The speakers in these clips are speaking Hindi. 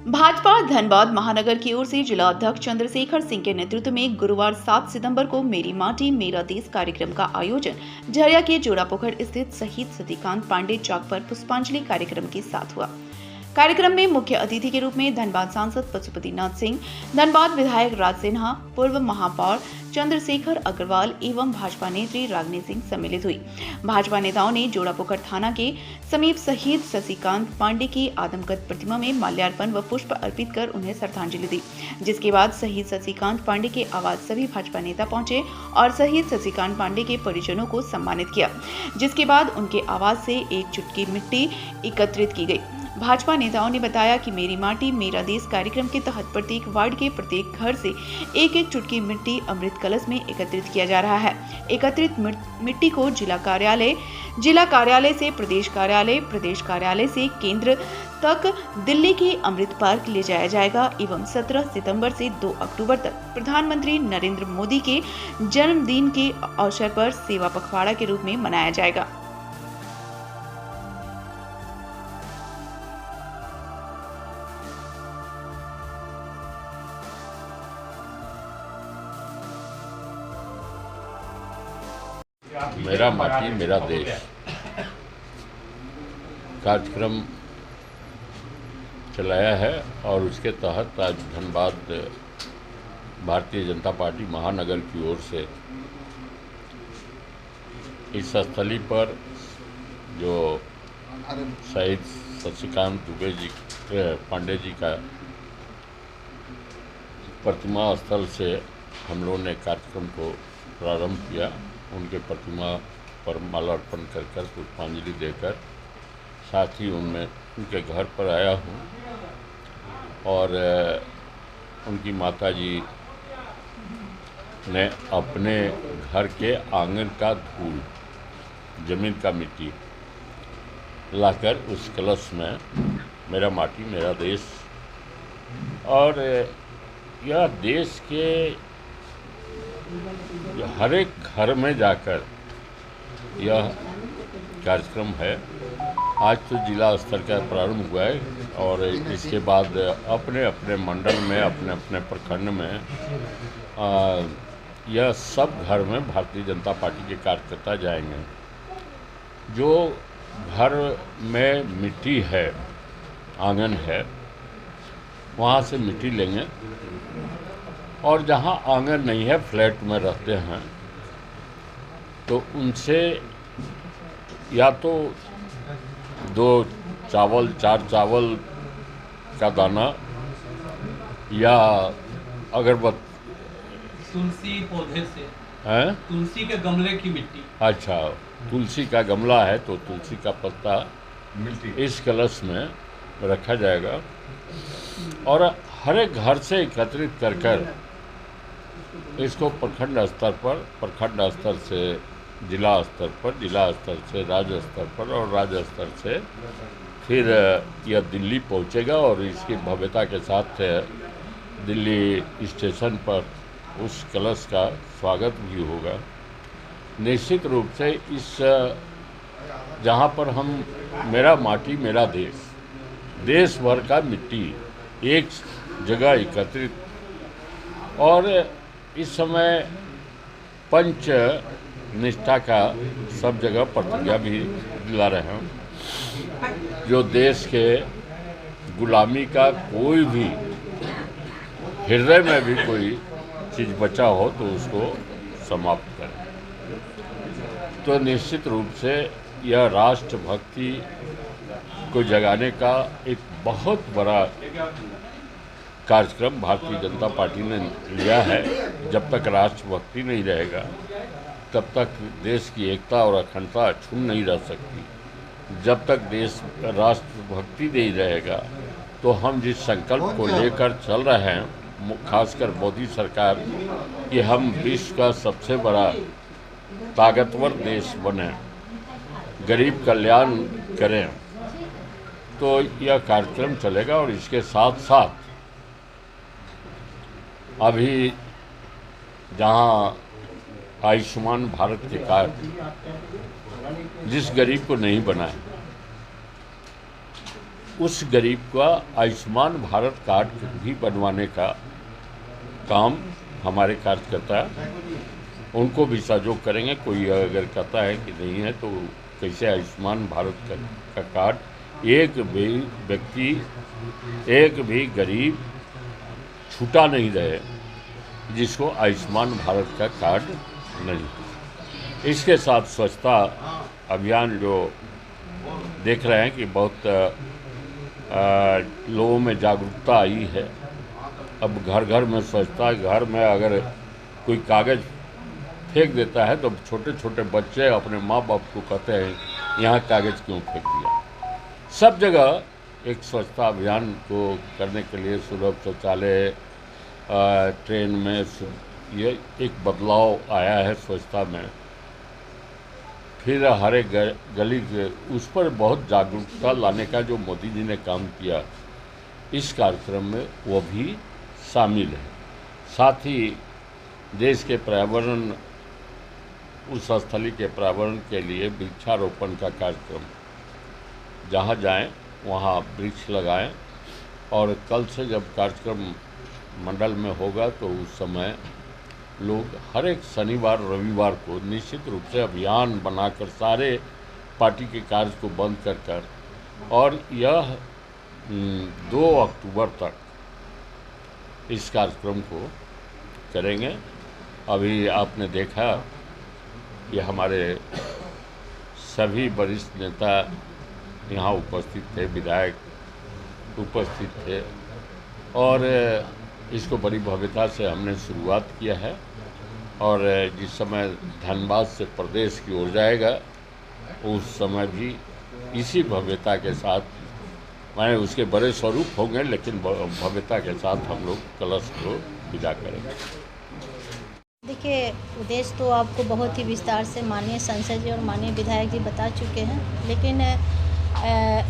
भाजपा धनबाद महानगर की ओर से जिला अध्यक्ष चंद्रशेखर सिंह के नेतृत्व में गुरुवार 7 सितंबर को मेरी माटी मेरा देश कार्यक्रम का आयोजन झरिया के जोड़ापोखर स्थित शहीद सतीकांत पांडे चौक पर पुष्पांजलि कार्यक्रम के साथ हुआ। कार्यक्रम में मुख्य अतिथि के रूप में धनबाद सांसद पशुपतिनाथ सिंह, धनबाद विधायक राज सिन्हा, पूर्व महापौर चंद्रशेखर अग्रवाल एवं भाजपा नेत्री रागिनी सिंह सम्मिलित हुई। भाजपा नेताओं ने जोड़ापोखर थाना के समीप शहीद सतीकांत पांडे की आदमकद प्रतिमा में माल्यार्पण व पुष्प अर्पित कर उन्हें श्रद्धांजलि दी, जिसके बाद शहीद सतीकांत पांडे के आवास सभी भाजपा नेता पहुंचे और शहीद सतीकांत पांडे के परिजनों को सम्मानित किया, जिसके बाद उनके आवास से एक चुटकी मिट्टी एकत्रित की गई। भाजपा नेताओं ने बताया कि मेरी माटी मेरा देश कार्यक्रम के तहत प्रत्येक वार्ड के प्रत्येक घर से एक एक चुटकी मिट्टी अमृत कलश में एकत्रित किया जा रहा है। एकत्रित मिट्टी को जिला कार्यालय से प्रदेश कार्यालय से केंद्र तक दिल्ली के अमृत पार्क ले जाया जाएगा एवं 17 सितंबर से 2 अक्टूबर तक प्रधानमंत्री नरेंद्र मोदी के जन्मदिन के अवसर पर सेवा पखवाड़ा के रूप में मनाया जाएगा। मेरा माटी मेरा देश कार्यक्रम चलाया है और उसके तहत आज धनबाद भारतीय जनता पार्टी महानगर की ओर से इस स्थली पर जो शहीद सतीकांत पांडे जी का प्रतिमा स्थल से हम लोगों ने कार्यक्रम को प्रारंभ किया। उनके प्रतिमा पर माल्यार्पण कर पुष्पांजलि देकर, साथ ही उनके घर पर आया हूँ और उनकी माताजी ने अपने घर के आंगन का धूल, जमीन का मिट्टी लाकर उस कलश में मेरा माटी मेरा देश, और यह देश के हर एक घर में जाकर यह कार्यक्रम है। आज तो जिला स्तर का प्रारंभ हुआ है और इसके बाद अपने अपने मंडल में, अपने अपने प्रखंड में यह सब घर में भारतीय जनता पार्टी के कार्यकर्ता जाएंगे। जो घर में मिट्टी है, आंगन है, वहाँ से मिट्टी लेंगे और जहाँ आंगन नहीं है, फ्लैट में रहते हैं, तो उनसे या तो 4 चावल का दाना या अगरबत्ती, तुलसी पौधे से हैं, तुलसी के गमले की मिट्टी। अच्छा, तुलसी का गमला है तो तुलसी का पत्ता इस कलश में रखा जाएगा और हर एक घर से एकत्रित कर इसको प्रखंड स्तर से जिला स्तर पर, जिला स्तर से राज्य स्तर पर और राज्य स्तर से फिर यह दिल्ली पहुंचेगा और इसकी भव्यता के साथ दिल्ली स्टेशन पर उस कलश का स्वागत भी होगा। निश्चित रूप से इस जहां पर हम मेरा माटी मेरा देश भर का मिट्टी एक जगह एकत्रित, और इस समय पंच निष्ठा का सब जगह प्रतिज्ञा भी दिला रहे हैं। जो देश के गुलामी का कोई भी हृदय में भी कोई चीज़ बचा हो तो उसको समाप्त करें। तो निश्चित रूप से यह राष्ट्रभक्ति को जगाने का एक बहुत बड़ा कार्यक्रम भारतीय जनता पार्टी ने लिया है। जब तक राष्ट्रभक्ति नहीं रहेगा तब तक देश की एकता और अखंडता छून नहीं रह सकती। जब तक देश राष्ट्रभक्ति नहीं रहेगा तो हम जिस संकल्प को लेकर चल रहे हैं, खासकर मोदी सरकार, कि हम विश्व का सबसे बड़ा ताकतवर देश बने, गरीब कल्याण करें, तो यह कार्यक्रम चलेगा। और इसके साथ साथ अभी जहां आयुष्मान भारत के कार्ड जिस गरीब को नहीं बना है, उस गरीब का आयुष्मान भारत कार्ड भी बनवाने का काम हमारे कार्यकर्ता उनको भी सहयोग करेंगे। कोई अगर कहता है कि नहीं है तो कैसे आयुष्मान भारत का कार्ड एक भी व्यक्ति, एक भी गरीब छूटा नहीं रहे जिसको आयुष्मान भारत का कार्ड नहीं। इसके साथ स्वच्छता अभियान जो देख रहे हैं कि बहुत लोगों में जागरूकता आई है। अब घर घर में स्वच्छता, घर में अगर कोई कागज़ फेंक देता है तो छोटे छोटे बच्चे अपने माँ बाप को कहते हैं यहाँ कागज़ क्यों फेंक दिया। सब जगह एक स्वच्छता अभियान को करने के लिए सुलभ शौचालय, ट्रेन में ये एक बदलाव आया है स्वच्छता में। फिर हर एक गली के उस पर बहुत जागरूकता लाने का जो मोदी जी ने काम किया, इस कार्यक्रम में वो भी शामिल है। साथ ही देश के पर्यावरण, उस स्थली के पर्यावरण के लिए वृक्षारोपण का कार्यक्रम, जहाँ जाएं वहाँ वृक्ष लगाएं। और कल से जब कार्यक्रम मंडल में होगा तो उस समय लोग हर एक शनिवार रविवार को निश्चित रूप से अभियान बनाकर सारे पार्टी के कार्य को बंद कर और यह 2 अक्टूबर तक इस कार्यक्रम को करेंगे। अभी आपने देखा कि हमारे सभी वरिष्ठ नेता यहाँ उपस्थित थे, विधायक उपस्थित थे और इसको बड़ी भव्यता से हमने शुरुआत किया है। और जिस समय धनबाद से प्रदेश की ओर जाएगा उस समय भी इसी भव्यता के साथ, माने उसके बड़े स्वरूप होंगे लेकिन भव्यता के साथ हम लोग कलश को विदा करेंगे। देखिए, उद्देश्य तो आपको बहुत ही विस्तार से माननीय सांसद जी और माननीय विधायक जी बता चुके हैं, लेकिन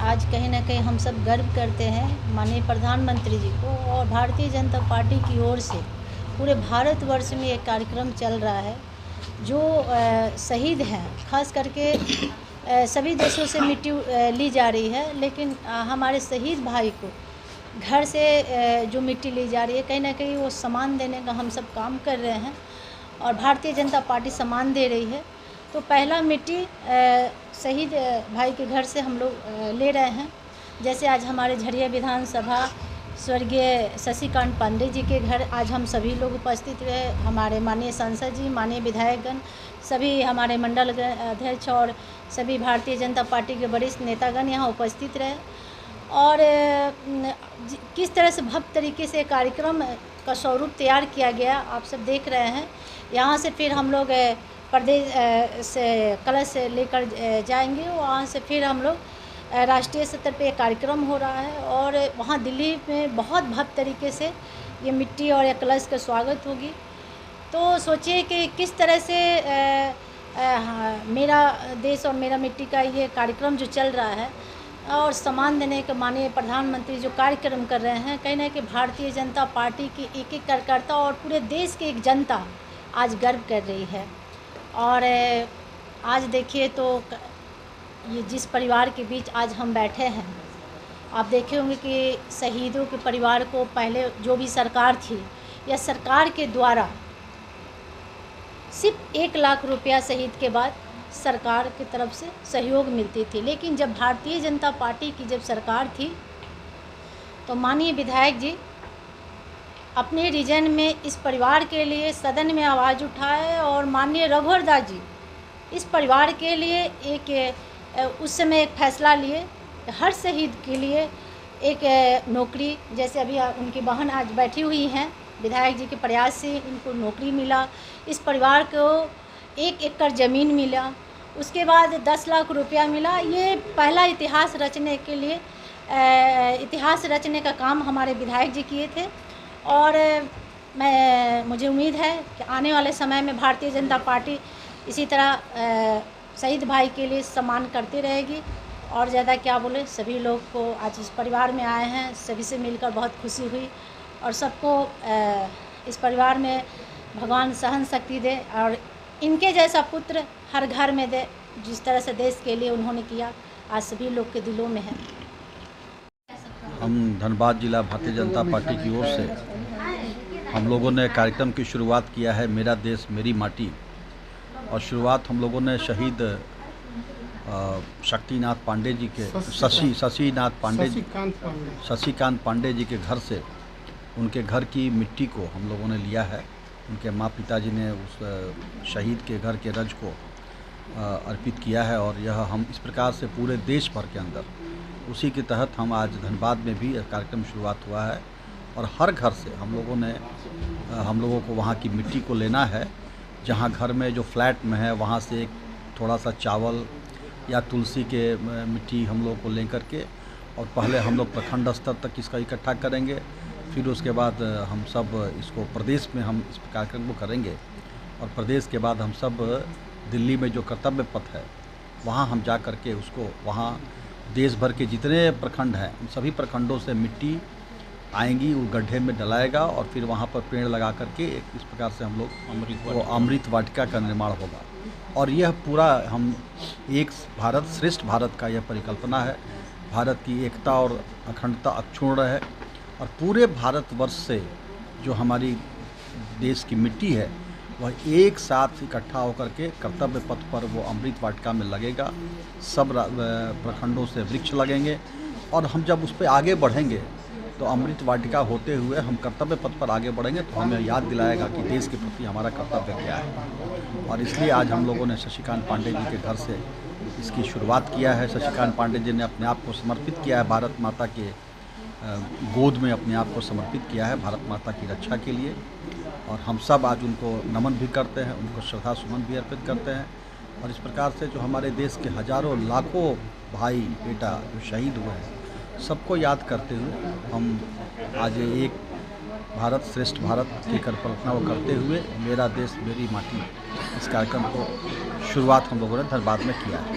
आज कहीं ना कहीं हम सब गर्व करते हैं माननीय प्रधानमंत्री जी को और भारतीय जनता पार्टी की ओर से पूरे भारतवर्ष में एक कार्यक्रम चल रहा है जो शहीद हैं, खास करके सभी देशों से मिट्टी ली जा रही है, लेकिन हमारे शहीद भाई को घर से जो मिट्टी ली जा रही है, कहीं ना कहीं वो सम्मान देने का हम सब काम कर रहे हैं और भारतीय जनता पार्टी सम्मान दे रही है। तो पहला मिट्टी शहीद भाई के घर से हम लोग ले रहे हैं। जैसे आज हमारे झरिया विधानसभा स्वर्गीय शशिकांत पांडे जी के घर आज हम सभी लोग उपस्थित रहे, हमारे माननीय सांसद जी, माननीय विधायकगण, सभी हमारे मंडल अध्यक्ष और सभी भारतीय जनता पार्टी के वरिष्ठ नेतागण यहाँ उपस्थित रहे। और किस तरह से भव्य तरीके से कार्यक्रम का स्वरूप तैयार किया गया आप सब देख रहे हैं। यहाँ से फिर हम लोग प्रदेश से कलश लेकर जाएंगे, वहाँ से फिर हम लोग राष्ट्रीय स्तर पे कार्यक्रम हो रहा है और वहाँ दिल्ली में बहुत भव्य तरीके से ये मिट्टी और ये कलश का स्वागत होगी। तो सोचिए कि किस तरह से मेरा देश और मेरा मिट्टी का ये कार्यक्रम जो चल रहा है और सम्मान देने के माननीय प्रधानमंत्री जो कार्यक्रम कर रहे हैं, कहीं ना कहीं भारतीय जनता पार्टी की एक एक कार्यकर्ता और पूरे देश की एक जनता आज गर्व कर रही है। और आज देखिए तो ये जिस परिवार के बीच आज हम बैठे हैं, आप देखे होंगे कि शहीदों के परिवार को पहले जो भी सरकार थी या सरकार के द्वारा सिर्फ 1 लाख रुपया शहीद के बाद सरकार की तरफ से सहयोग मिलती थी। लेकिन जब भारतीय जनता पार्टी की जब सरकार थी तो माननीय विधायक जी अपने रीजन में इस परिवार के लिए सदन में आवाज़ उठाए और माननीय रघुवर दास जी इस परिवार के लिए एक उस समय एक फैसला लिए, हर शहीद के लिए एक नौकरी, जैसे अभी उनकी बहन आज बैठी हुई हैं, विधायक जी के प्रयास से इनको नौकरी मिला, इस परिवार को 1 एकड़ ज़मीन मिला, उसके बाद 10 लाख रुपया मिला। ये पहला इतिहास रचने के लिए इतिहास रचने का काम हमारे विधायक जी किए थे। और मुझे उम्मीद है कि आने वाले समय में भारतीय जनता पार्टी इसी तरह शहीद भाई के लिए सम्मान करती रहेगी। और ज़्यादा क्या बोले, सभी लोग को आज इस परिवार में आए हैं, सभी से मिलकर बहुत खुशी हुई और सबको इस परिवार में भगवान सहन शक्ति दे और इनके जैसा पुत्र हर घर में दे, जिस तरह से देश के लिए उन्होंने किया आज सभी लोग के दिलों में है। हम धनबाद जिला भारतीय जनता पार्टी की ओर से हम लोगों ने कार्यक्रम की शुरुआत किया है मेरा देश मेरी माटी। और शुरुआत हम लोगों ने शहीद शक्तिनाथ पांडे जी के शशिकांत पांडे जी के घर से उनके घर की मिट्टी को हम लोगों ने लिया है। उनके माँ पिताजी ने उस शहीद के घर के रज को अर्पित किया है और यह हम इस प्रकार से पूरे देश भर के अंदर उसी के तहत हम आज धनबाद में भी कार्यक्रम शुरुआत हुआ है। और हर घर से हम लोगों को वहाँ की मिट्टी को लेना है। जहाँ घर में जो फ्लैट में है वहाँ से एक थोड़ा सा चावल या तुलसी के मिट्टी हम लोग को लेकर के और पहले हम लोग प्रखंड स्तर तक इसका इकट्ठा करेंगे। फिर उसके बाद हम सब इसको प्रदेश में हम इस कार्यक्रम को करेंगे और प्रदेश के बाद हम सब दिल्ली में जो कर्तव्य पथ है वहाँ हम जा कर के उसको वहाँ देश भर के जितने प्रखंड हैं उन सभी प्रखंडों से मिट्टी आएंगी, वो गड्ढे में डलाएगा और फिर वहाँ पर पेड़ लगा करके एक इस प्रकार से हम लोग अमृत वाटिका का निर्माण होगा। और यह पूरा हम एक भारत श्रेष्ठ भारत का यह परिकल्पना है। भारत की एकता और अखंडता अक्षुण्ण है और पूरे भारतवर्ष से जो हमारी देश की मिट्टी है वह एक साथ इकट्ठा होकर के कर्तव्य पथ पर वो अमृत वाटिका में लगेगा। सब प्रखंडों से वृक्ष लगेंगे और हम जब उस पर आगे बढ़ेंगे तो अमृत वाटिका होते हुए हम कर्तव्य पथ पर आगे बढ़ेंगे तो हमें याद दिलाएगा कि देश के प्रति हमारा कर्तव्य क्या है। और इसलिए आज हम लोगों ने शशिकांत पांडे जी के घर से इसकी शुरुआत किया है। शशिकांत पांडे जी ने अपने आप को समर्पित किया है, भारत माता के गोद में अपने आप को समर्पित किया है भारत माता की रक्षा के लिए। और हम सब आज उनको नमन भी करते हैं, उनको श्रद्धा सुमन भी अर्पित करते हैं। और इस प्रकार से जो हमारे देश के हजारों लाखों भाई बेटा जो शहीद हुए हैं सबको याद करते हुए हम आज एक भारत श्रेष्ठ भारत की कल्पना को करते हुए मेरा देश मेरी माटी इस कार्यक्रम को शुरुआत हम लोगों ने धनबाद में किया है।